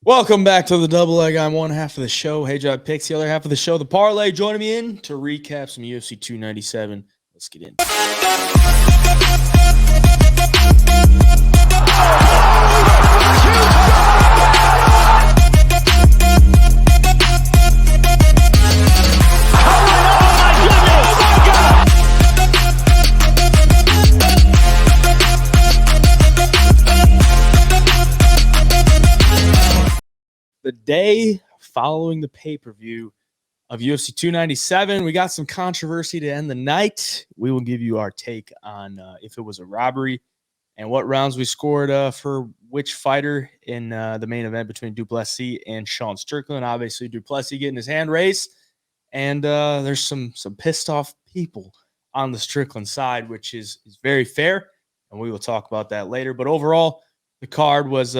Welcome back to the Double Leg. I'm one half of the show. Hey, Job Picks, the other half of the show, the Parlay. Joining me in to recap some UFC 297. Let's get in. The day following the pay-per-view of UFC 297, we got some controversy to end the night. We will give you our take on if it was a robbery and what rounds we scored for which fighter in the main event between Du Plessis and Sean Strickland. Obviously, Du Plessis getting his hand raised, and there's some pissed off people on the Strickland side, which is very fair, and we will talk about that later. But overall, the card was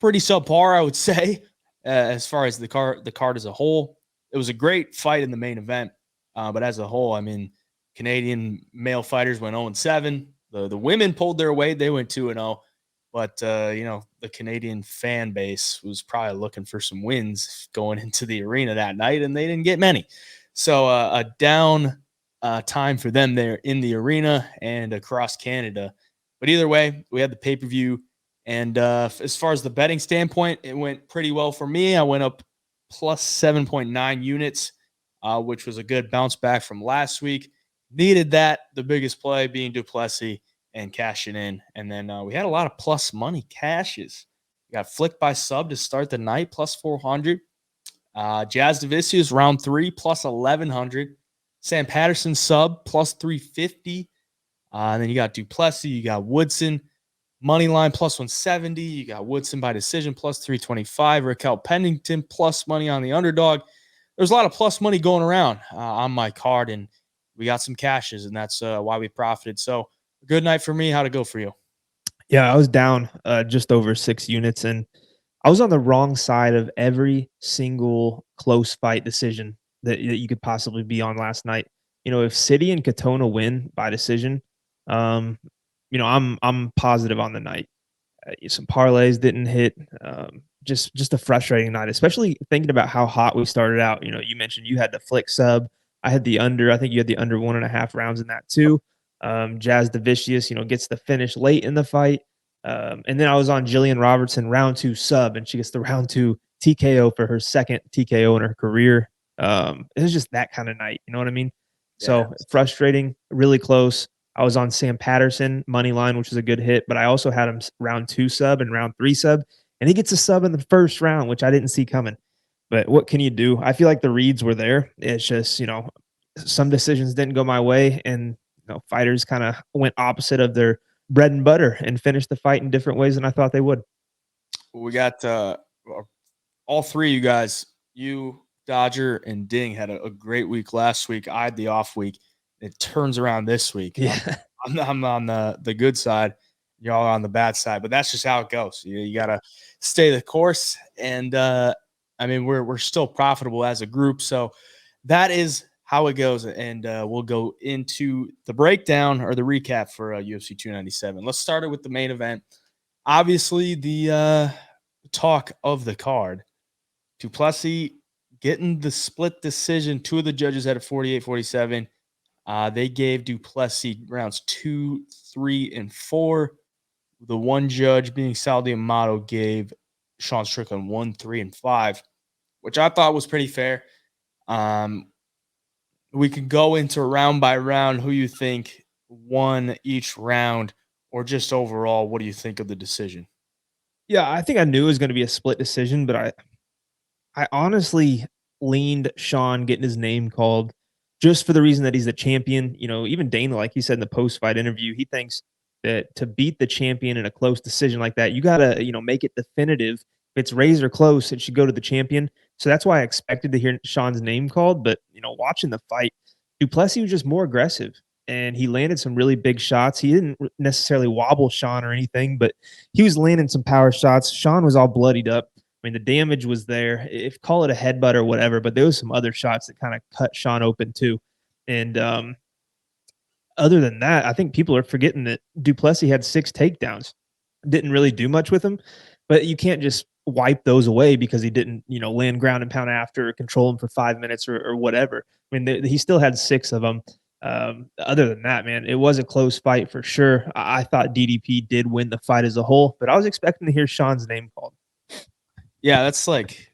pretty subpar, I would say, as far as the card as a whole. It was a great fight in the main event, but as a whole, I mean, Canadian male fighters went 0-7. The women pulled their weight; they went 2-0. But the Canadian fan base was probably looking for some wins going into the arena that night, and they didn't get many. So a down time for them there in the arena and across Canada. But either way, we had the pay-per-view. And as far as the betting standpoint, it went pretty well for me. I went up plus 7.9 units, which was a good bounce back from last week. Needed that, the biggest play being Du Plessis and cashing in. And then we had a lot of plus money cashes. We got Flick by sub to start the night, plus 400. Jazz Davicius, round 3, plus 1,100. Sam Patterson sub, plus 350. And then you got Du Plessis, you got Woodson. Money line plus 170. You got Woodson by decision plus 325. Raquel Pennington plus money on the underdog. There's a lot of plus money going around on my card, and we got some cashes, and that's why we profited. So good night for me. How'd it go for you? Yeah, I was down just over 6 units, and I was on the wrong side of every single close fight decision that you could possibly be on last night. If City and Katona win by decision, I'm positive on the night. Some parlays didn't hit. Just a frustrating night, especially thinking about how hot we started out. You mentioned you had the Flick sub. I had the under. I think you had the under 1.5 rounds in that too. Jazz Davicius, gets the finish late in the fight. And then I was on Jillian Robertson round 2 sub, and she gets the round 2 TKO for her second TKO in her career. It was just that kind of night. You know what I mean? Yeah. So frustrating, really close. I was on Sam Patterson money line, which was a good hit, but I also had him round 2 sub and round 3 sub, and he gets a sub in the first round, which I didn't see coming. But what can you do? I feel like the reads were there. It's just, some decisions didn't go my way, and fighters kind of went opposite of their bread and butter and finished the fight in different ways than I thought they would. We got all three of you guys, you, Dodger, and Ding, had a great week last week. I had the off week. It turns around this week. Yeah. I'm on the good side. Y'all are on the bad side, but that's just how it goes. You got to stay the course. And, we're still profitable as a group. So that is how it goes. And we'll go into the breakdown or the recap for UFC 297. Let's start it with the main event. Obviously, the talk of the card. Du Plessis getting the split decision. 2 of the judges had a 48-47. They gave Du Plessis rounds 2, 3, and 4. The one judge, being Sal D'Amato, gave Sean Strickland 1, 3, and 5, which I thought was pretty fair. We could go into round by round who you think won each round, or just overall, what do you think of the decision? Yeah, I think I knew it was going to be a split decision, but I honestly leaned Sean getting his name called just for the reason that he's the champion. Even Dana, like he said in the post-fight interview, he thinks that to beat the champion in a close decision like that, you got to, make it definitive. If it's razor close, it should go to the champion. So that's why I expected to hear Sean's name called. But, watching the fight, Du Plessis was just more aggressive, and he landed some really big shots. He didn't necessarily wobble Sean or anything, but he was landing some power shots. Sean was all bloodied up. I mean, the damage was there. If call it a headbutt or whatever, but there was some other shots that kind of cut Sean open too. And other than that, I think people are forgetting that Du Plessis had 6 takedowns. Didn't really do much with him, but you can't just wipe those away because he didn't, land ground and pound after, control him for 5 minutes or whatever. I mean, he still had 6 of them. Other than that, man, it was a close fight for sure. I thought DDP did win the fight as a whole, but I was expecting to hear Sean's name called. Yeah, that's like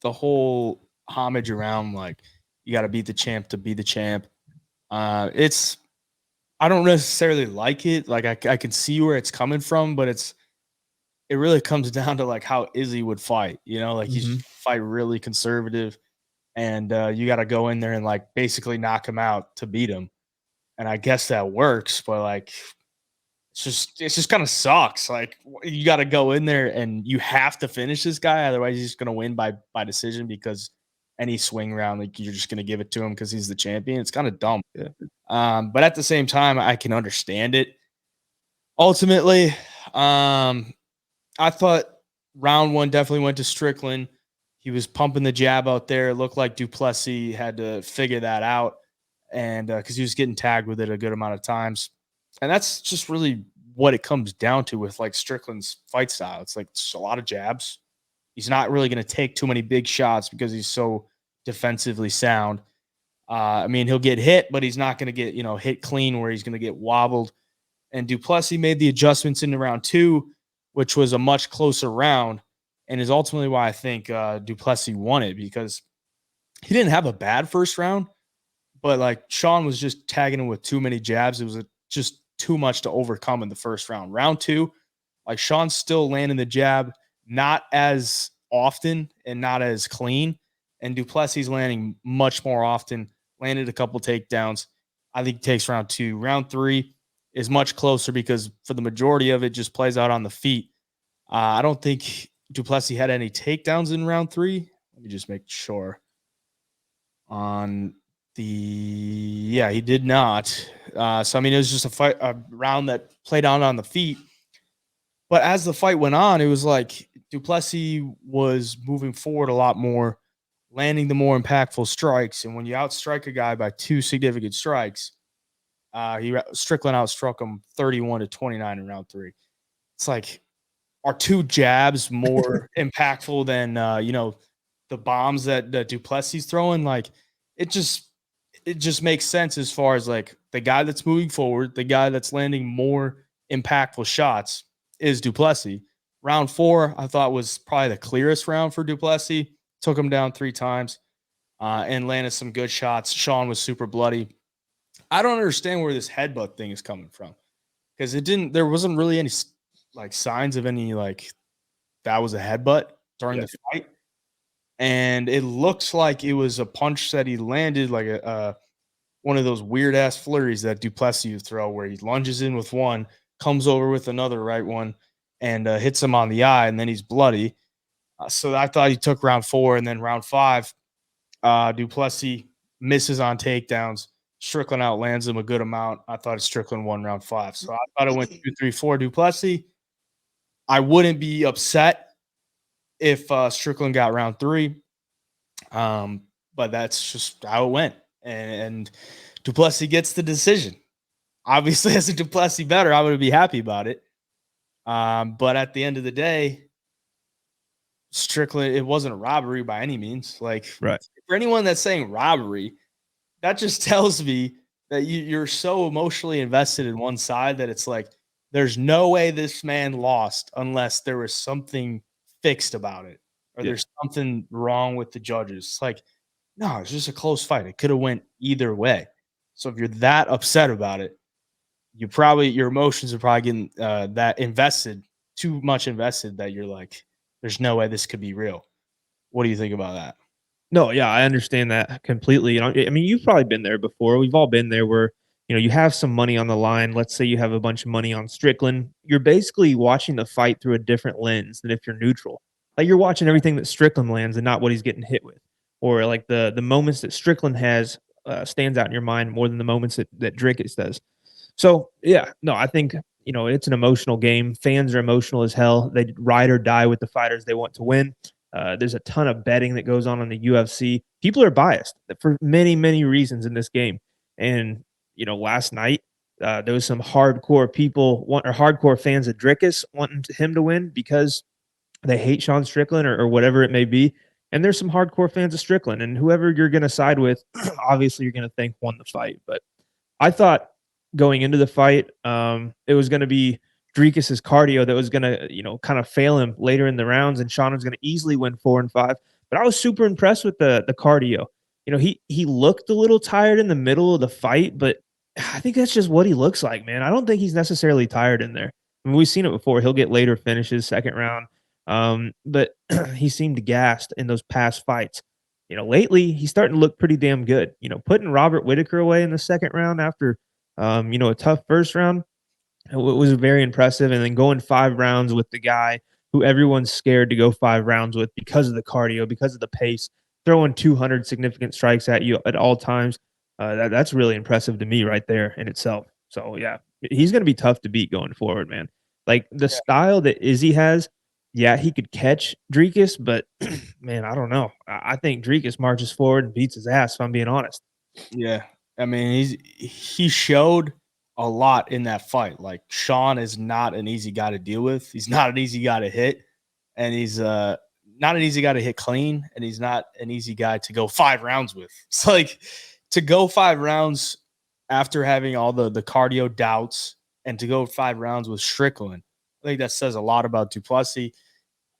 the whole homage around like you got to beat the champ to be the champ. It's I don't necessarily like it. Like I can see where it's coming from, but it really comes down to like how Izzy would fight. Like he's Mhm. fight really conservative, and you got to go in there and like basically knock him out to beat him. And I guess that works, but like it's just kind of sucks. Like you got to go in there and you have to finish this guy, otherwise he's just gonna win by decision because any swing round, like you're just gonna give it to him because he's the champion. It's kind of dumb. Yeah. But at the same time, I can understand it. Ultimately, I thought round one definitely went to Strickland. He was pumping the jab out there. It looked like Duplessis had to figure that out, and because he was getting tagged with it a good amount of times, and that's just really what it comes down to with like Strickland's fight style. It's a lot of jabs. He's not really going to take too many big shots because he's so defensively sound. I mean, he'll get hit, but he's not going to get hit clean where he's going to get wobbled. And Duplessis made the adjustments into round two, which was a much closer round, and is ultimately why I think Duplessis won it because he didn't have a bad first round, but like Sean was just tagging him with too many jabs. It was just too much to overcome in the first round. Round two, like Sean's still landing the jab, not as often and not as clean, and Duplessis landing much more often. Landed a couple takedowns. I think he takes round two. Round three is much closer because for the majority of it, just plays out on the feet. I don't think Duplessis had any takedowns in round three. Let me just make sure. On yeah, he did not. So I mean, it was just a round that played out on the feet. But as the fight went on, it was like Duplessis was moving forward a lot more, landing the more impactful strikes. And when you outstrike a guy by 2 significant strikes, Strickland outstruck him 31-29 in round three. It's like, are 2 jabs more impactful than the bombs that Duplessis throwing? Like it just makes sense as far as like the guy that's moving forward, the guy that's landing more impactful shots is Duplessis. Round 4, I thought was probably the clearest round for Duplessis. Took him down 3 times and landed some good shots. Sean was super bloody. I don't understand where this headbutt thing is coming from because there wasn't really any like signs of any like that was a headbutt during Yeah. the fight. And it looks like it was a punch that he landed like a one of those weird ass flurries that Duplessis would throw where he lunges in with one, comes over with another right one, and hits him on the eye, and then he's bloody. So I thought he took round 4, and then round 5, Duplessis misses on takedowns. Strickland outlands him a good amount. I thought Strickland won round 5. So I thought it went 2-3-4 Duplessis. I wouldn't be upset if Strickland got round 3. But that's just how it went. And Duplessis gets the decision. Obviously, as a Duplessis better, I would be happy about it. But at the end of the day, Strickland, it wasn't a robbery by any means. Like Right. for anyone that's saying robbery, that just tells me that you're so emotionally invested in one side that it's like there's no way this man lost unless there was something fixed about it or Yeah. there's something wrong with the judges. It's like, no, it's just a close fight. It could have went either way. So if you're that upset about it, your emotions are probably getting that invested, too much invested that you're like, there's no way this could be real. What do you think about that? No, yeah, I understand that completely. I mean, you've probably been there before. We've all been there where, you have some money on the line. Let's say you have a bunch of money on Strickland. You're basically watching the fight through a different lens than if you're neutral. Like you're watching everything that Strickland lands and not what he's getting hit with. Or like the moments that Strickland has stands out in your mind more than the moments that Drickus does. So yeah, no, I think it's an emotional game. Fans are emotional as hell. They ride or die with the fighters they want to win. There's a ton of betting that goes on in the UFC. People are biased for many, many reasons in this game. And last night there was some hardcore people or hardcore fans of Drickus wanting him to win because they hate Sean Strickland or whatever it may be. And there's some hardcore fans of Strickland, and whoever you're going to side with, obviously you're going to think won the fight. But I thought going into the fight, it was going to be Dricus's cardio that was going to, kind of fail him later in the rounds, and Sean was going to easily win 4 and 5. But I was super impressed with the cardio. He looked a little tired in the middle of the fight, but I think that's just what he looks like, man. I don't think he's necessarily tired in there. I mean, we've seen it before. He'll get later finishes, second round. But he seemed gassed in those past fights. Lately he's starting to look pretty damn good. Putting Robert Whitaker away in the second round after, a tough first round, it was very impressive. And then going 5 rounds with the guy who everyone's scared to go 5 rounds with because of the cardio, because of the pace, throwing 200 significant strikes at you at all times. That's really impressive to me right there in itself. So yeah, he's going to be tough to beat going forward, man. Like the style that Izzy has, yeah, he could catch Dricus, but man, I don't know. I think Dricus marches forward and beats his ass, if I'm being honest. Yeah. I mean, he showed a lot in that fight. Like, Sean is not an easy guy to deal with. He's not an easy guy to hit, and he's not an easy guy to hit clean, and he's not an easy guy to go 5 rounds with. It's like, to go 5 rounds after having all the cardio doubts and to go 5 rounds with Strickland, I think that says a lot about Duplessis.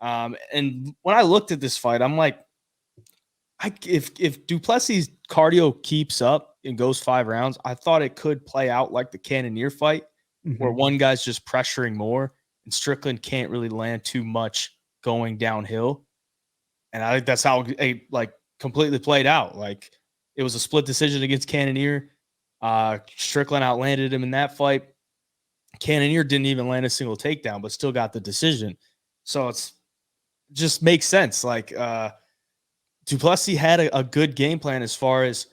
And when I looked at this fight, I'm like, if Duplessis' cardio keeps up and goes 5 rounds, I thought it could play out like the Cannonier fight, where one guy's just pressuring more and Strickland can't really land too much going downhill. And I think that's how it completely played out. Like, it was a split decision against Cannonier. Strickland outlanded him in that fight. Cannonier didn't even land a single takedown, but still got the decision. So it's just makes sense. Like, Duplessis had a good game plan as far as,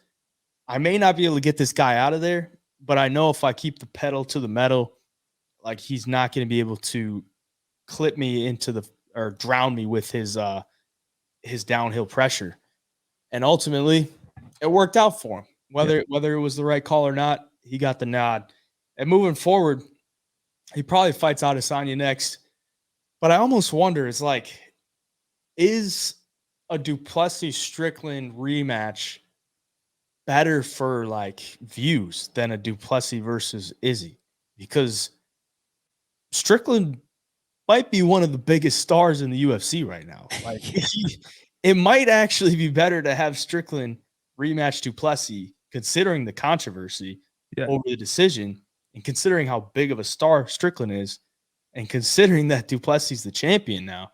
I may not be able to get this guy out of there, but I know if I keep the pedal to the metal, like, he's not going to be able to clip me or drown me with his downhill pressure. And ultimately, it worked out for him. Whether it was the right call or not, he got the nod. And moving forward, he probably fights Adesanya next. But I almost wonder, it's like, is a Duplessis Strickland rematch better for views than a Duplessis versus Izzy? Because Strickland might be one of the biggest stars in the UFC right now. Like, it might actually be better to have Strickland rematch Duplessis, considering the controversy over the decision, and considering how big of a star Strickland is, and considering that Duplessis is the champion now.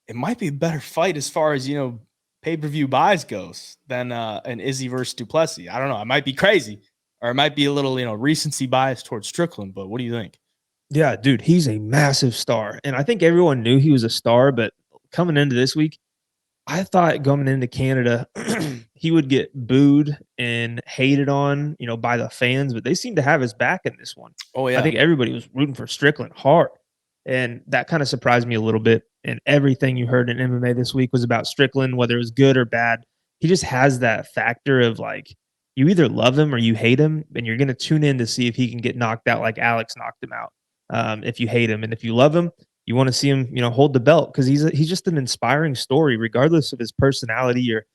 It might be a better fight as far as, pay-per-view buys goes than an Izzy versus Duplessis. I don't know. I might be crazy, or it might be a little, recency bias towards Strickland, but what do you think? Yeah, dude, he's a massive star. And I think everyone knew he was a star, but coming into this week, I thought going into Canada, he would get booed and hated on, by the fans, but they seemed to have his back in this one. Oh, yeah. I think everybody was rooting for Strickland hard. And that kind of surprised me a little bit. And everything you heard in MMA this week was about Strickland, whether it was good or bad. He just has that factor of you either love him or you hate him, and you're going to tune in to see if he can get knocked out like Alex knocked him out. If you hate him, and if you love him, you want to see him, hold the belt, because he's just an inspiring story, regardless of his personality or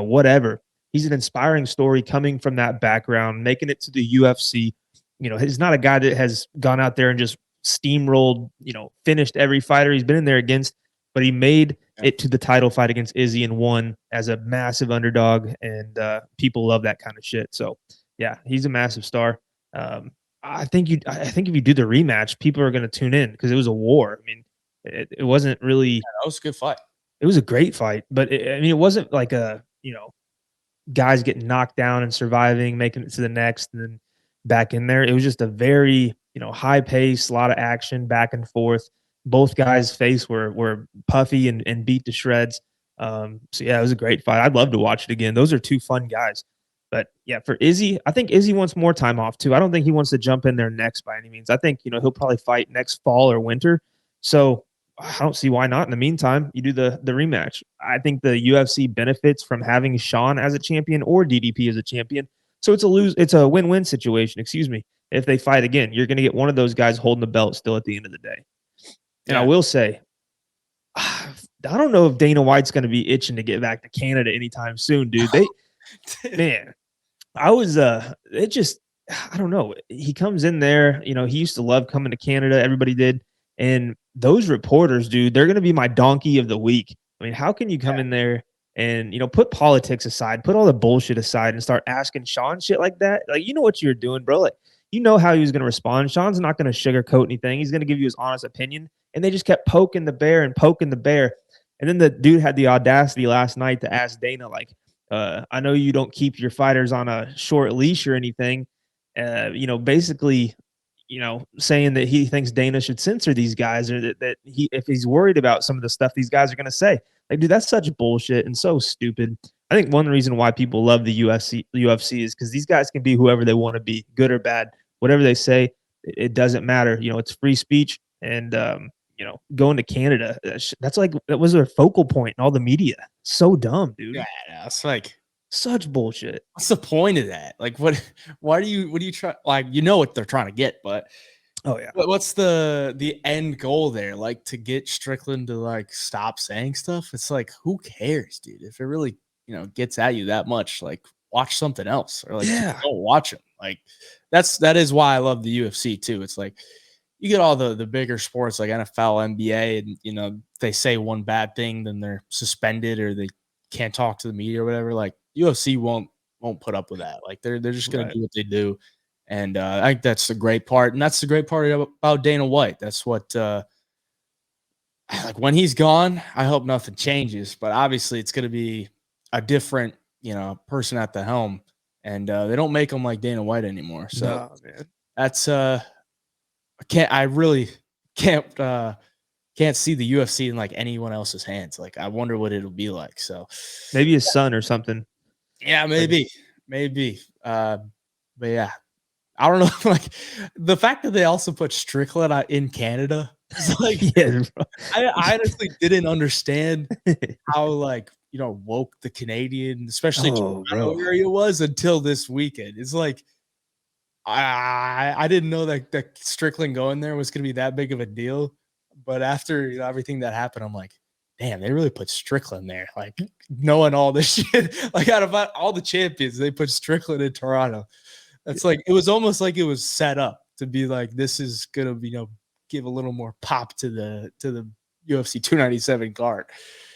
whatever. He's an inspiring story coming from that background, making it to the UFC. He's not a guy that has gone out there and just steamrolled, finished every fighter he's been in there against, but he made it to the title fight against Izzy and won as a massive underdog, and people love that kind of shit. So yeah, he's a massive star. I think if you do the rematch, people are going to tune in because it was a war. I mean, it wasn't really. That was a good fight. It was a great fight, but it wasn't like guys getting knocked down and surviving, making it to the next, and then back in there. It was just a very high pace, a lot of action, back and forth. Both guys' face were puffy and beat to shreds. So yeah, it was a great fight. I'd love to watch it again. Those are two fun guys. But yeah, for Izzy, I think Izzy wants more time off too. I don't think he wants to jump in there next by any means. I think, he'll probably fight next fall or winter. So I don't see why not. In the meantime, you do the rematch. I think the UFC benefits from having Sean as a champion or DDP as a champion. So it's a win-win situation, excuse me. If they fight again, you're going to get one of those guys holding the belt still at the end of the day. And I will say, I don't know if Dana White's going to be itching to get back to Canada anytime soon, dude. Man, I was it just I don't know. He comes in there, he used to love coming to Canada, everybody did. And those reporters, dude, they're gonna be my donkey of the week. I mean, how can you come in there and put politics aside, put all the bullshit aside and start asking Sean shit like that? Like, you know what you're doing, bro. Like, you know how he was gonna respond. Sean's not gonna sugarcoat anything. He's gonna give you his honest opinion. And they just kept poking the bear and poking the bear. And then the dude had the audacity last night to ask Dana, like, I know you don't keep your fighters on a short leash or anything. Basically, saying that he thinks Dana should censor these guys, or that if he's worried about some of the stuff these guys are going to say. Like, dude, that's such bullshit and so stupid. I think one reason why people love the UFC is because these guys can be whoever they want to be, good or bad, whatever they say, it doesn't matter. It's free speech, and going to Canada, that was their focal point in all the media. So dumb, dude. Yeah, it's like Such bullshit. what's the point of that? Like, what do you try? Like, what they're trying to get, but Oh yeah. what's the end goal there? Like, to get Strickland to like stop saying stuff? It's like, who cares, dude? If it really gets at you that much, like, watch something else, or like just don't watch them. Like, that is why I love the UFC too. It's like you get all the bigger sports like NFL, NBA, and they say one bad thing, then they're suspended or they can't talk to the media or whatever. Like, UFC won't put up with that. Like, they're just gonna do what they do. And I think that's the great part. And that's the great part about Dana White. That's what like, when he's gone, I hope nothing changes. But obviously it's gonna be a different, person at the helm. And they don't make them like Dana White anymore. So No, man. that's I really can't see the UFC in like anyone else's hands. Like, I wonder what it'll be like. So Maybe his son or something. yeah, maybe. But yeah, I don't know. Like, the fact that they also put Strickland in Canada is like, Yeah, bro. I honestly didn't understand how, like, woke the Canadian, especially Oh, Toronto bro. area was until this weekend. It's like, I didn't know that Strickland going there was going to be that big of a deal. But after everything that happened, I'm like, damn, they really put Strickland there. Like, knowing all this shit, like, out of all the champions, they put Strickland in Toronto. That's like, it was almost like it was set up to be like, this is gonna be, give a little more pop to the UFC 297 card.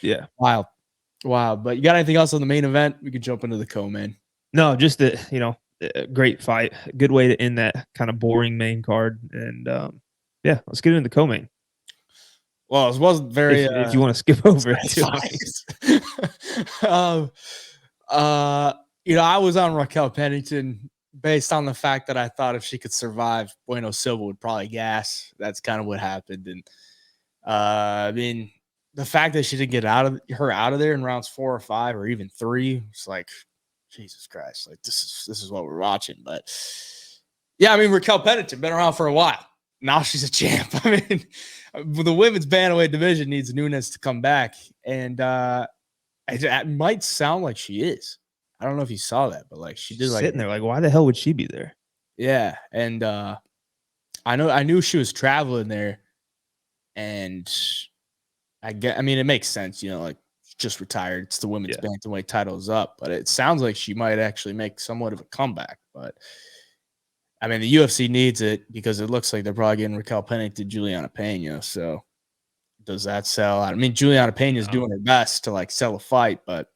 Yeah. Wow. But you got anything else on the main event? We could jump into the co-main. No, just a great fight. Good way to end that kind of boring main card. And yeah, let's get into the co-main. Well, it wasn't very If you want to skip over it too. I was on Raquel Pennington based on the fact that I thought if she could survive, Bueno Silva would probably gas. That's kind of what happened. And I mean, the fact that she didn't get out of there in rounds 4 or 5 or even 3, it's like, Jesus Christ, like, this is what we're watching. But yeah, I mean, Raquel Pennington been around for a while. Now she's a champ. I mean, the women's bantamweight division needs Nunes to come back, and it might sound like she is. I don't know if you saw that, but like, she did, like, sitting there like, why the hell would she be there? Yeah, and I knew she was traveling there, and I mean, it makes sense, like, just retired. It's the women's bantamweight title is up, but it sounds like she might actually make somewhat of a comeback. But I mean, the UFC needs it because it looks like they're probably getting Raquel Pennington, Juliana Pena. So does that sell out? I mean, Juliana Pena is doing her best to like sell a fight, but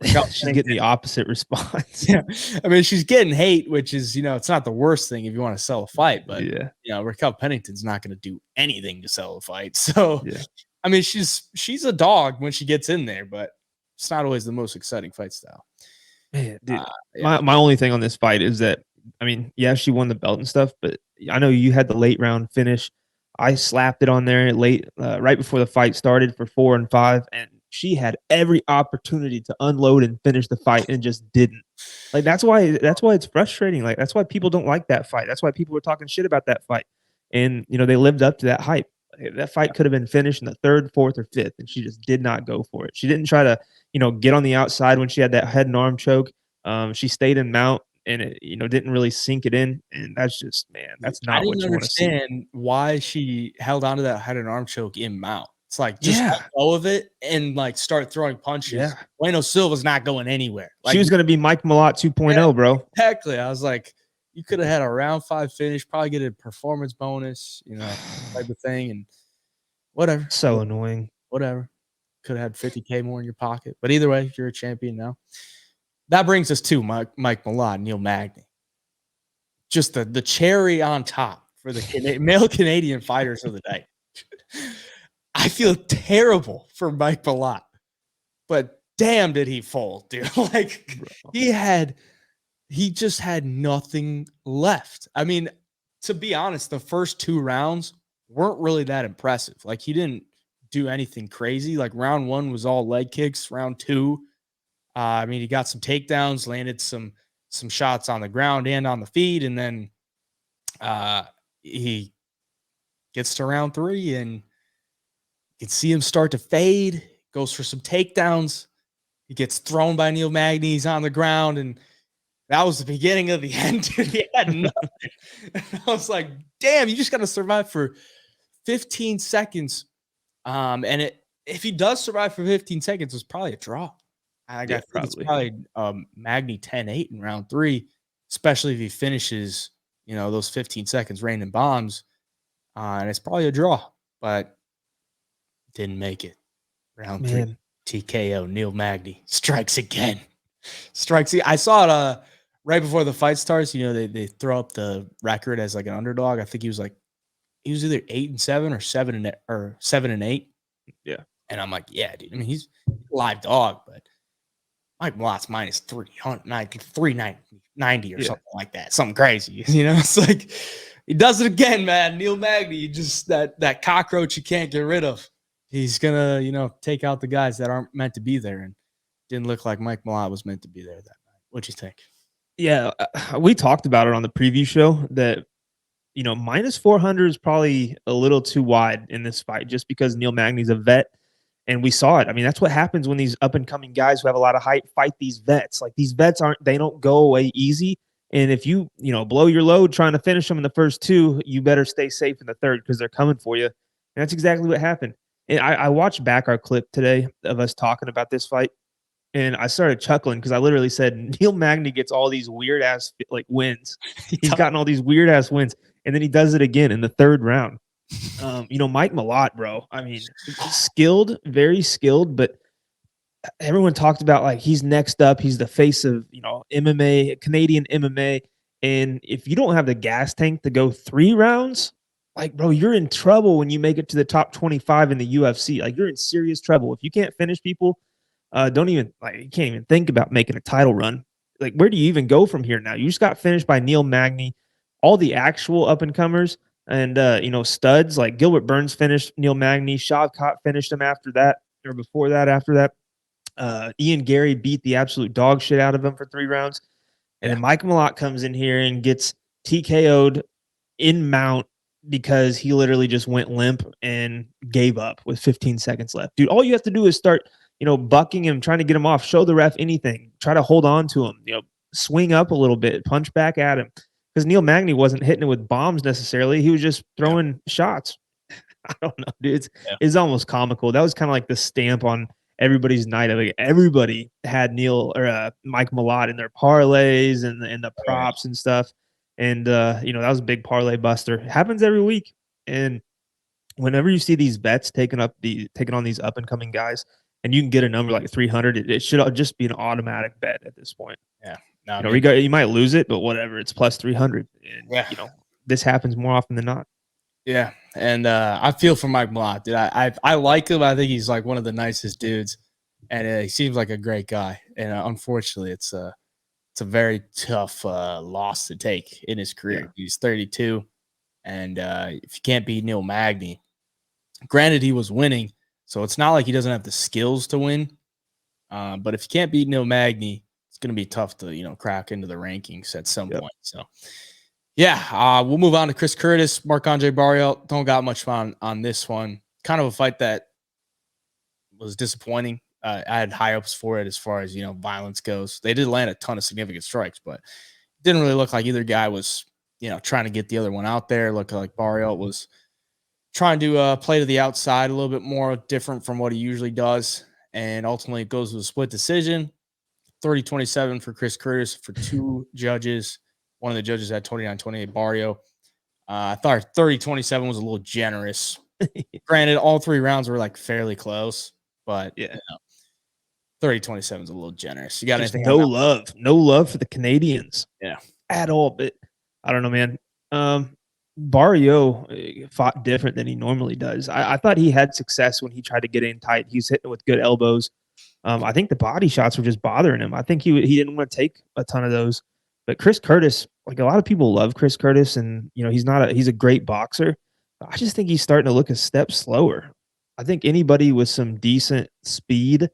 she's getting the opposite response. Yeah, I mean, she's getting hate, which is, it's not the worst thing if you want to sell a fight, but Raquel Pennington's not going to do anything to sell a fight. So I mean, she's a dog when she gets in there, but it's not always the most exciting fight style. Man, dude, my only thing on this fight is that, I mean, yeah, she won the belt and stuff, but I know you had the late round finish. I slapped it on there late, right before the fight started for 4 and 5, and she had every opportunity to unload and finish the fight and just didn't. Like, that's why it's frustrating. Like, that's why people don't like that fight. That's why people were talking shit about that fight. And, they lived up to that hype. That fight could have been finished in the 3rd, 4th, or 5th, and she just did not go for it. She didn't try to, get on the outside when she had that head and arm choke. She stayed in mount, and it, didn't really sink it in. And that's just, man, that's not what you want to see. I didn't understand why she held on to that head and arm choke in mount. It's like just let go of it and like start throwing punches. Yeah. Bueno Silva's not going anywhere. She Like was going to be Mike Malott 2.0, yeah, bro. exactly. I was like, you could have had a round 5 finish, probably get a performance bonus, type of thing, and whatever. So annoying. Whatever. Could have had 50K more in your pocket. But either way, you're a champion now. That brings us to Mike Malott, Neil Magny. Just the cherry on top for the male Canadian fighters of the night. I feel terrible for Mike Malott, but damn did he fold, dude. Like Bro. he just had nothing left. I mean, to be honest, the first 2 rounds weren't really that impressive. Like he didn't do anything crazy. Like round 1 was all leg kicks. Round 2, I mean, he got some takedowns, landed some shots on the ground and on the feet, and then he gets to round 3 and you can see him start to fade. Goes for some takedowns. He gets thrown by Neil Magny. He's on the ground, and that was the beginning of the end. Dude, he had nothing. And I was like, damn, you just got to survive for 15 seconds. And if he does survive for 15 seconds, it's probably a draw. I think it's probably Magny 10-8 in round 3, especially if he finishes, those 15 seconds raining bombs. And it's probably a draw, but didn't make it. Round 3, TKO, Neil Magny strikes again. I saw it right before the fight starts. They throw up the record as like an underdog. I think he was either 8-7 or 7-8. Yeah. And I'm like, yeah, dude. I mean, he's a live dog, but Mike Malott's minus 390 or something like that. Something crazy. It's like he does it again, man. Neil Magny, just that cockroach you can't get rid of. He's gonna, take out the guys that aren't meant to be there, and didn't look like Mike Malott was meant to be there that night. What'd you think? Yeah, we talked about it on the preview show that minus 400 is probably a little too wide in this fight, just because Neil Magny's a vet, and we saw it. I mean, that's what happens when these up and coming guys who have a lot of hype fight these vets. Like these vets they don't go away easy. And if you blow your load trying to finish them in the first 2, you better stay safe in the third because they're coming for you. And that's exactly what happened. And I watched back our clip today of us talking about this fight, and I started chuckling because I literally said Neil Magny gets all these weird ass wins. He's gotten all these weird ass wins, and then he does it again in the 3rd round. Mike Malott, bro. I mean, skilled, very skilled, but everyone talked about like he's next up. He's the face of MMA, Canadian MMA, and if you don't have the gas tank to go 3 rounds, like bro, you're in trouble when you make it to the top 25 in the UFC. Like you're in serious trouble if you can't finish people. You can't even think about making a title run. Like where do you even go from here now? You just got finished by Neil Magny, all the actual up and comers, and studs like Gilbert Burns finished Neil Magny, Shavkat finished him after that or before that. After that, Ian Gary beat the absolute dog shit out of him for 3 rounds, and then Mike Malott comes in here and gets TKO'd in mount because he literally just went limp and gave up with 15 seconds left. Dude, all you have to do is start bucking him, trying to get him off, show the ref anything, try to hold on to him, swing up a little bit, punch back at him. Because Neil Magny wasn't hitting it with bombs necessarily. He was just throwing shots. I don't know, dude. It's almost comical. That was kind of like the stamp on everybody's night. Like everybody had Mike Malott in their parlays and the props and stuff. And that was a big parlay buster. It happens every week. And whenever you see these bets taking on these up and coming guys, and you can get a number like 300, it should just be an automatic bet at this point. Yeah. No, you might lose it, but whatever. It's plus 300. And, this happens more often than not. Yeah. And I feel for Mike Malott, dude. I like him. I think he's like one of the nicest dudes, and he seems like a great guy. And unfortunately, it's a very tough loss to take in his career. Yeah. He's 32, and if you can't beat Neil Magny, granted he was winning, so it's not like he doesn't have the skills to win. But if you can't beat Neil Magny, it's going to be tough to crack into the rankings at some point. So yeah, we'll move on to Chris Curtis, Marc-Andre Barriault. Don't got much fun on this one. Kind of a fight that was disappointing. I had high hopes for it as far as violence goes. They did land a ton of significant strikes, but it didn't really look like either guy was trying to get the other one out there. It looked like Barriault was trying to play to the outside a little bit more, different from what he usually does. And ultimately, it goes to a split decision 30-27 for Chris Curtis for two judges. One of the judges had 29-28 Barrio. I thought 30-27 was a little generous. Granted, all three rounds were like fairly close, but Yeah. 30-27 is a little generous. You got Just anything on that? no love for the Canadians. Yeah. At all. But I don't know, man. Barrio fought different than he normally does. I thought he had success when he tried to get in tight. He's hitting with good elbows. I think the body shots were just bothering him. I think he didn't want to take a ton of those. But Chris Curtis, like a lot of people love Chris Curtis, and he's a great boxer. I just think he's starting to look a step slower. I think anybody with some decent speed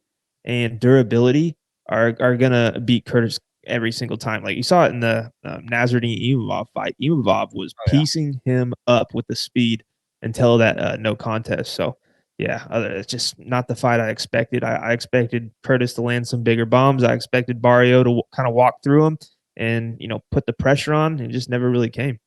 and durability are gonna beat Curtis every single time. Like you saw it in the Nasruddin Imavov fight. Imavov was Oh, yeah. piecing him up with the speed until that no contest. So yeah, it's just not the fight I expected. I expected Curtis to land some bigger bombs. I expected Barrio to kind of walk through him and put the pressure on. It just never really came.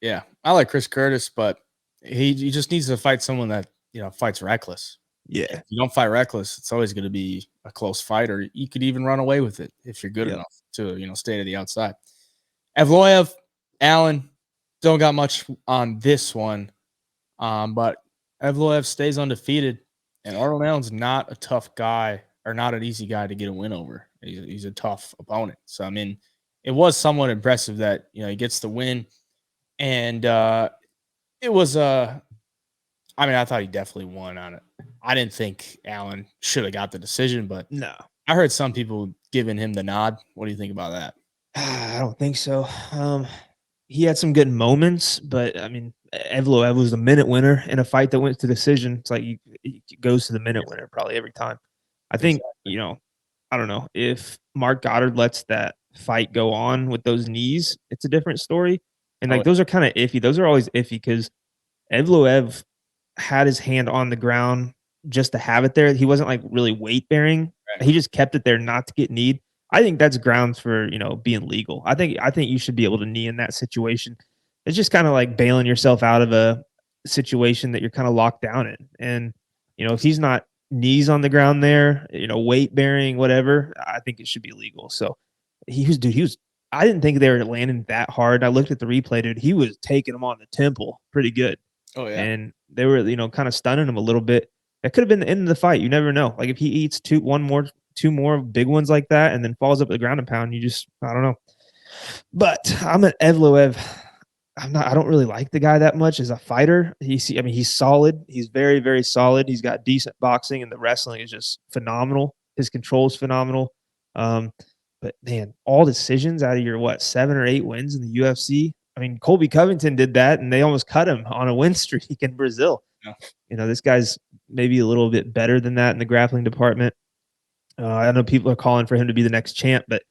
Yeah. I like Chris Curtis, but he just needs to fight someone that, fights reckless. If Yeah. you don't fight reckless, it's always going to be a close fight, or you could even run away with it if you're good Yep. enough to, stay to the outside. Evloev, Allen, don't got much on this one, but Evloev stays undefeated, and Arnold Allen's not a tough guy or not an easy guy to get a win over. He's a tough opponent. So, I mean, it was somewhat impressive that, he gets the win, and it was I thought he definitely won on it. I didn't think Allen should have got the decision, but No, I heard some people giving him the nod. What do you think about that? I don't think so. He had some good moments, but I mean, Evloev was the minute winner in a fight that went to decision. It's like he goes to the minute winner probably every time. I think, Exactly. I don't know if Mark Goddard lets that fight go on with those knees, it's a different story. And Oh, like those are kind of iffy. Those are always iffy because Evloev had his hand on the ground just to have it there. He wasn't like really weight bearing. right. He just kept it there not to get kneed. I think that's grounds for being legal. I think you should be able to knee in that situation. It's just kind of like bailing yourself out of a situation that you're kind of locked down in. And if he's not knees on the ground there, weight bearing, whatever, I think it should be legal. So he was. I didn't think they were landing that hard. I looked at the replay, dude. He was taking him on the temple pretty good, Oh, yeah. and they were kind of stunning him a little bit. That could have been the end of the fight. You never know. Like if he eats two more big ones like that and then falls up at the ground and pound, I don't know. But I'm an Evloev. I don't really like the guy that much as a fighter. He's solid. He's very, very solid. He's got decent boxing, and the wrestling is just phenomenal. His control is phenomenal. But man, all decisions out of your 7 or 8 wins in the UFC. I mean, Colby Covington did that, and they almost cut him on a win streak in Brazil. Yeah. This guy's maybe a little bit better than that in the grappling department. I know people are calling for him to be the next champ, but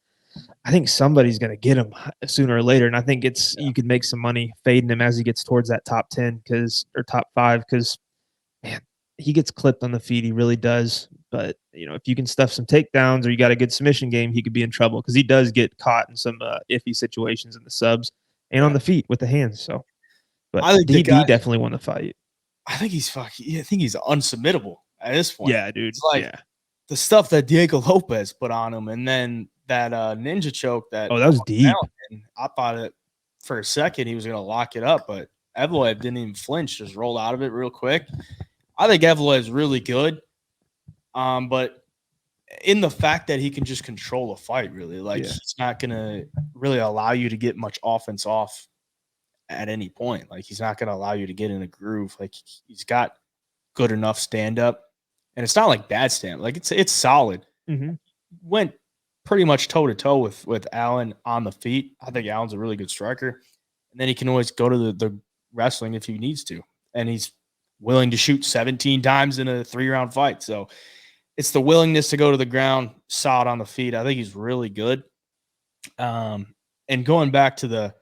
I think somebody's going to get him sooner or later. And I think you could make some money fading him as he gets towards that top 10 or top 5 because, man, he gets clipped on the feet. He really does. But, if you can stuff some takedowns or you got a good submission game, he could be in trouble because he does get caught in some iffy situations in the subs and on Yeah. the feet with the hands. So, but I think the guy, he definitely won the fight. I think he's fucking, I think he's unsubmittable at this point. Yeah, dude. It's like Yeah. the stuff that Diego Lopez put on him, and then that ninja choke that Oh, that was deep. I thought it for a second he was going to lock it up, but Evloev didn't even flinch, just rolled out of it real quick. I think Evloev is really good, but in the fact that he can just control a fight, really, like he's not going to really allow you to get much offense off at any point. Like he's not going to allow you to get in a groove. Like he's got good enough stand up, and it's not like bad stand. Like it's solid. Mm-hmm. Went pretty much toe to toe with Allen on the feet. I think Allen's a really good striker, and then he can always go to the wrestling if he needs to, and he's willing to shoot 17 times in a 3-round fight. So it's the willingness to go to the ground, solid on the feet. I think he's really good. And going back to the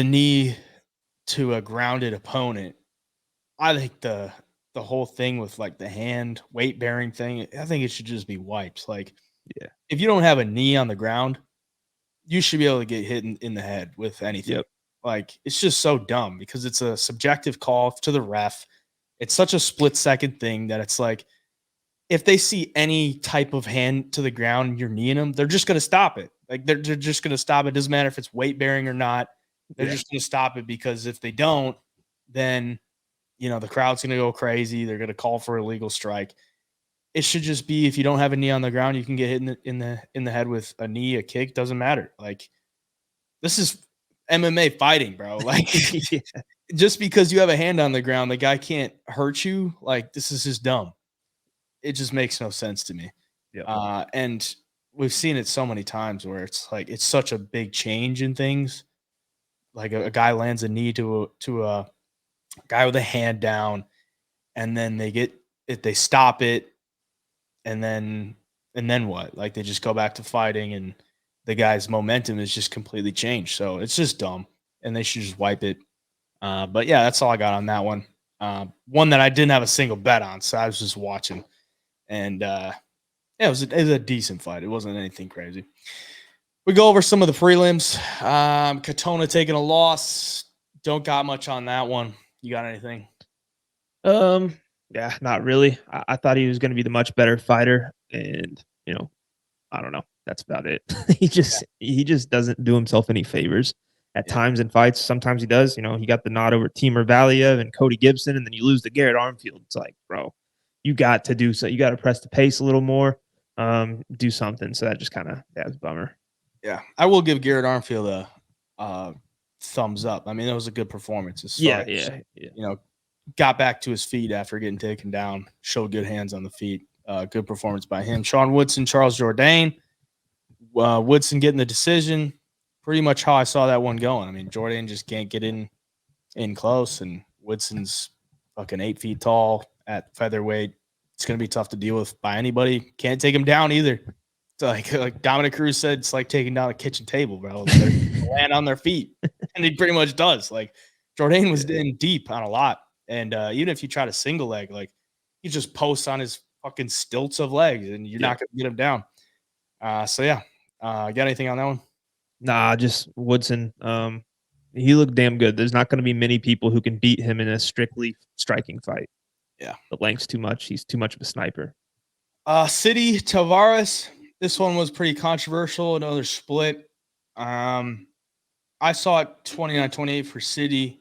knee to a grounded opponent, I think the whole thing with like the hand weight bearing thing, I think it should just be wiped. Like, if you don't have a knee on the ground, you should be able to get hit in the head with anything. Yep. Like, it's just so dumb because it's a subjective call to the ref. It's such a split second thing that it's like, if they see any type of hand to the ground and you're kneeing them, they're just going to stop it. Like, they're just going to stop it. Doesn't matter if it's weight bearing or not. They're just going to stop it, because if they don't, then, the crowd's going to go crazy. They're going to call for a legal strike. It should just be, if you don't have a knee on the ground, you can get hit in the head with a knee, a kick, doesn't matter. Like, this is MMA fighting, bro. Like, Yeah. just because you have a hand on the ground, the guy can't hurt you. Like, this is just dumb. It just makes no sense to me. Yep. And we've seen it so many times where it's like, it's such a big change in things. Like, a guy lands a knee to a guy with a hand down, and then they stop it, and then what? Like, they just go back to fighting, and the guy's momentum is just completely changed. So it's just dumb, and they should just wipe it. But yeah, that's all I got on that one. One that I didn't have a single bet on, so I was just watching, and yeah, it was a decent fight. It wasn't anything crazy. We go over some of the prelims. Katona taking a loss. Don't got much on that one. You got anything? Yeah, not really. I thought he was going to be the much better fighter, and I don't know. That's about it. he just doesn't do himself any favors at Yeah. times in fights. Sometimes he does. He got the nod over Timur Valiev and Cody Gibson, and then you lose to Garrett Armfield. It's like, bro, you got to do so. You got to press the pace a little more. Do something. So that just kind of that's a bummer. Yeah, I will give Garrett Armfield a thumbs up. I mean, that was a good performance as far Yeah, as, yeah. got back to his feet after getting taken down, showed good hands on the feet. Good performance by him. Sean Woodson, Charles Jourdain. Woodson getting the decision. Pretty much how I saw that one going. I mean, Jourdain just can't get in close, and Woodson's fucking 8 feet tall at featherweight. It's going to be tough to deal with by anybody. Can't take him down either. It's like Dominic Cruz said, it's like taking down a kitchen table, bro. They're land on their feet, and he pretty much does. Like, Jourdain was in deep on a lot, and even if you try to single leg, like, he just posts on his fucking stilts of legs, and you're not going to get him down. So yeah, got anything on that one? Nah, just Woodson. He looked damn good. There's not going to be many people who can beat him in a strictly striking fight. Yeah, The length's too much. He's too much of a sniper. City Tavares. This one was pretty controversial. Another split. I saw it 29-28 for City.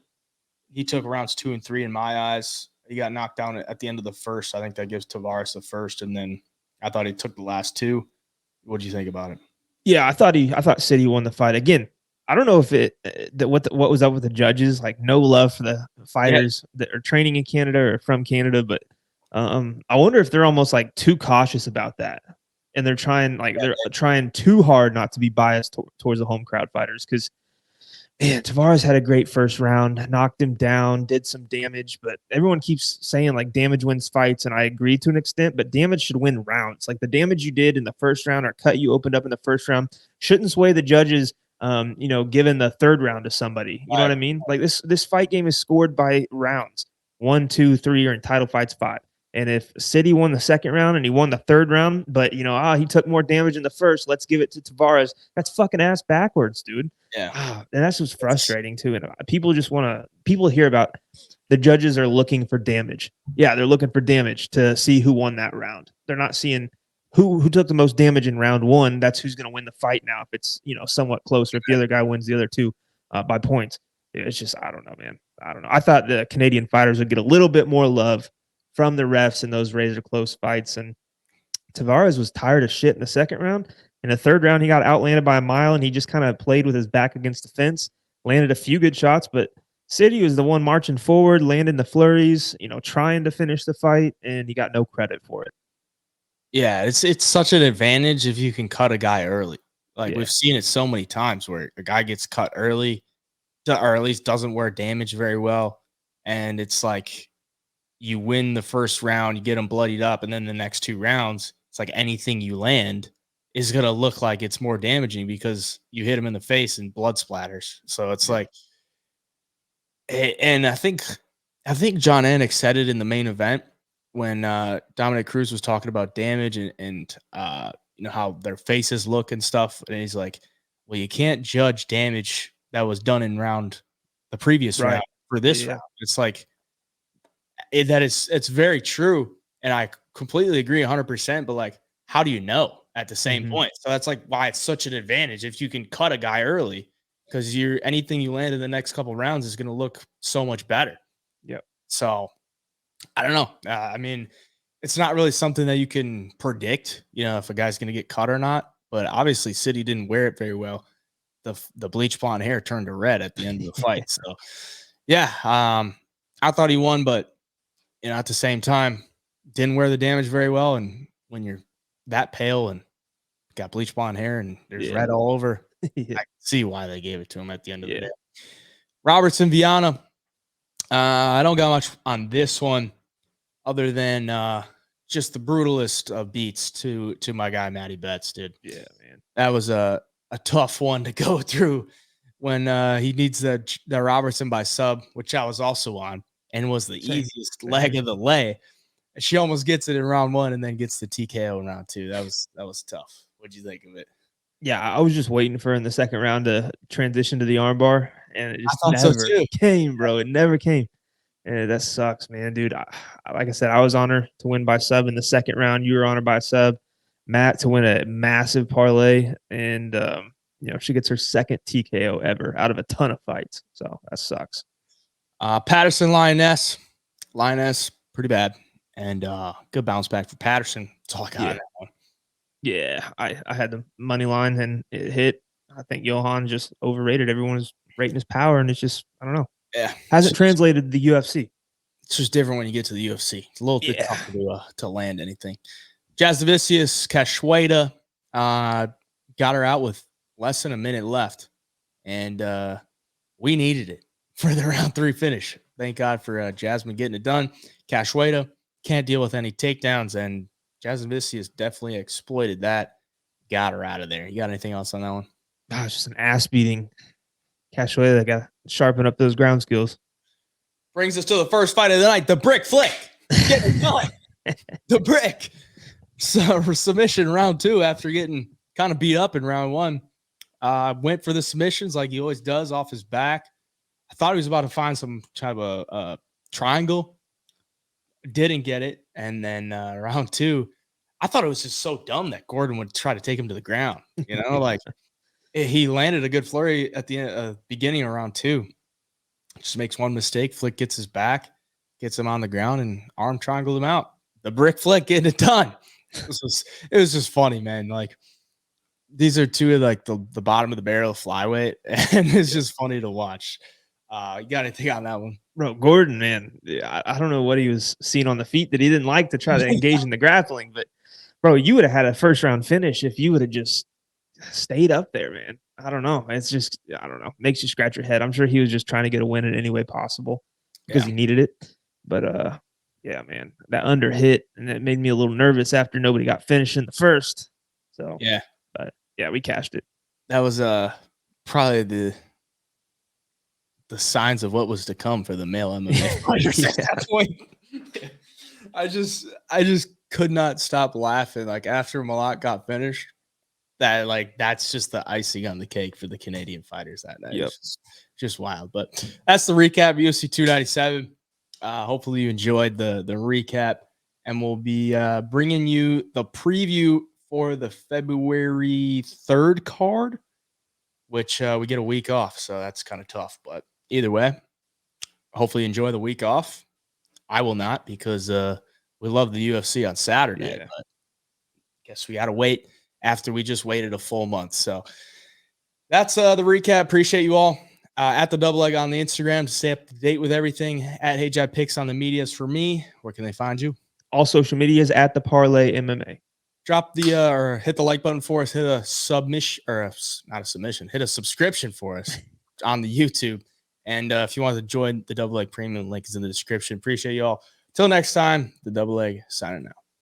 He took rounds 2 and 3 in my eyes. He got knocked down at the end of the first. I think that gives Tavares the first, and then I thought he took the last 2. What do you think about it? Yeah, I thought City won the fight again. I don't know if what was up with the judges. Like, no love for the fighters that are training in Canada or from Canada, but I wonder if they're almost like too cautious about that, and they're trying too hard not to be biased towards the home crowd fighters. Because man, Tavares had a great first round, knocked him down, did some damage, but everyone keeps saying like damage wins fights, and I agree to an extent, but damage should win rounds. Like, the damage you did in the first round or cut you opened up in the first round shouldn't sway the judges, giving the third round to somebody. You know what I mean? Like, this fight game is scored by rounds, 1, 2, 3, or in title fights 5. And if City won the second round and he won the third round, but he took more damage in the first, let's give it to Tavares. That's fucking ass backwards, dude. Yeah. And that's what's frustrating too. And people hear about the judges are looking for damage. Yeah, they're looking for damage to see who won that round. They're not seeing who took the most damage in round 1. That's who's going to win the fight now. If it's somewhat closer, if the other guy wins the other 2 by points, it's just, I don't know, man. I don't know. I thought the Canadian fighters would get a little bit more love from the refs in those razor close fights. And Tavares was tired of shit in the second round. In the third round, he got outlanded by a mile, and he just kind of played with his back against the fence, landed a few good shots, but City was the one marching forward, landing the flurries, trying to finish the fight, and he got no credit for it. Yeah, it's such an advantage if you can cut a guy early. Like, Yeah. we've seen it so many times where a guy gets cut early, or at least doesn't wear damage very well, and it's like, you win the first round, you get him bloodied up, and then the next 2 rounds, it's like anything you land is going to look like it's more damaging because you hit him in the face and blood splatters. So it's like, and I think John Anik said it in the main event when Dominic Cruz was talking about damage and how their faces look and stuff. And he's like, well, you can't judge damage that was done in round the previous Right. round for this Yeah. round. It's like it's very true. And I completely agree 100%. But like, how do you know at the same Mhm. point? So that's like why it's such an advantage if you can cut a guy early, because anything you land in the next couple rounds is going to look so much better. Yep. So I don't know. I mean, it's not really something that you can predict, if a guy's going to get cut or not. But obviously, City didn't wear it very well. The bleach blonde hair turned to red at the end of the fight. So, yeah, I thought he won, but at the same time, didn't wear the damage very well. And when you're that pale and got bleach blonde hair and there's Yeah. red all over, Yeah. I can see why they gave it to him at the end of the Yeah. day. Robertson Viana. I don't got much on this one other than just the brutalest of beats to my guy Matty Betts, dude. Yeah, man. That was a tough one to go through when he needs the Robertson by sub, which I was also on, and was the Same. easiest leg of the lay. She almost gets it in round 1 and then gets the TKO in round 2. That was tough. What'd you think of it? Yeah, I was just waiting for her in the second round to transition to the armbar, and it I just thought so never too. came, bro. It never came. And that sucks, man, dude. Like I said, I was on her to win by sub in the second round. You were on her by sub. Matt to win a massive parlay, and she gets her second TKO ever out of a ton of fights. So that sucks. Patterson Lioness, pretty bad, and good bounce back for Patterson. That's all I got on Yeah, that one. yeah. I had the money line and it hit. I think Johan just overrated. Everyone was rating his power, and it's just I don't know. Yeah, Hasn't translated to the UFC. it's just different when you get to the UFC. It's a little bit Yeah. tougher to land anything. Jazavicius Cachoeira got her out with less than a minute left, and we needed it for the round 3 finish. Thank God for Jasmine getting it done. Cachoeira can't deal with any takedowns, and Jazavicius definitely exploited that. Got her out of there. You got anything else on that one? It's just an ass beating. Cachoeira got to sharpen up those ground skills. Brings us to the first fight of the night, the brick flick. Get it done. The brick. So for submission round 2 after getting kind of beat up in round 1. Went for the submissions like he always does off his back. I thought he was about to find some kind of a triangle. Didn't get it. And then round 2, I thought it was just so dumb that Gordon would try to take him to the ground. Like he landed a good flurry at the beginning of round 2. Just makes one mistake. Flick gets his back, gets him on the ground, and arm triangled him out. The brick flick getting it done. It was just funny, man. Like these are two of like the bottom of the barrel of flyweight, and it's just funny to watch. You got anything on that one? Bro, Gordon, man, I don't know what he was seeing on the feet that he didn't like to try to engage in the grappling, but bro, you would have had a first round finish if you would have just stayed up there, man. I don't know. It's just, I don't know. Makes you scratch your head. I'm sure he was just trying to get a win in any way possible because he needed it. But yeah, man, that under hit, and it made me a little nervous after nobody got finished in the first. So Yeah, but yeah, we cashed it. that was probably the signs of what was to come for the male MMA fighters at that point. I just could not stop laughing. Like after Malak got finished, that's just the icing on the cake for the Canadian fighters that night. Yep. It's just wild. But that's the recap of UFC 297. Hopefully you enjoyed the recap, and we'll be bringing you the preview for the February 3rd card, which we get a week off, so that's kind of tough. But either way, hopefully you enjoy the week off. I will not, because we love the UFC on Saturday. Yeah. But guess we got to wait after we just waited a full month. So that's the recap. Appreciate you all. At the Double Leg on the Instagram to stay up to date with everything. At Hey Jai Picks on the medias for me. Where can they find you? All social medias at the Parlay MMA. Drop the or hit the like button for us. Hit a submission, or not a submission. Hit a subscription for us on the YouTube. And if you want to join the Double Leg Premium, link is in the description. Appreciate you all. Till next time, the Double Leg signing out.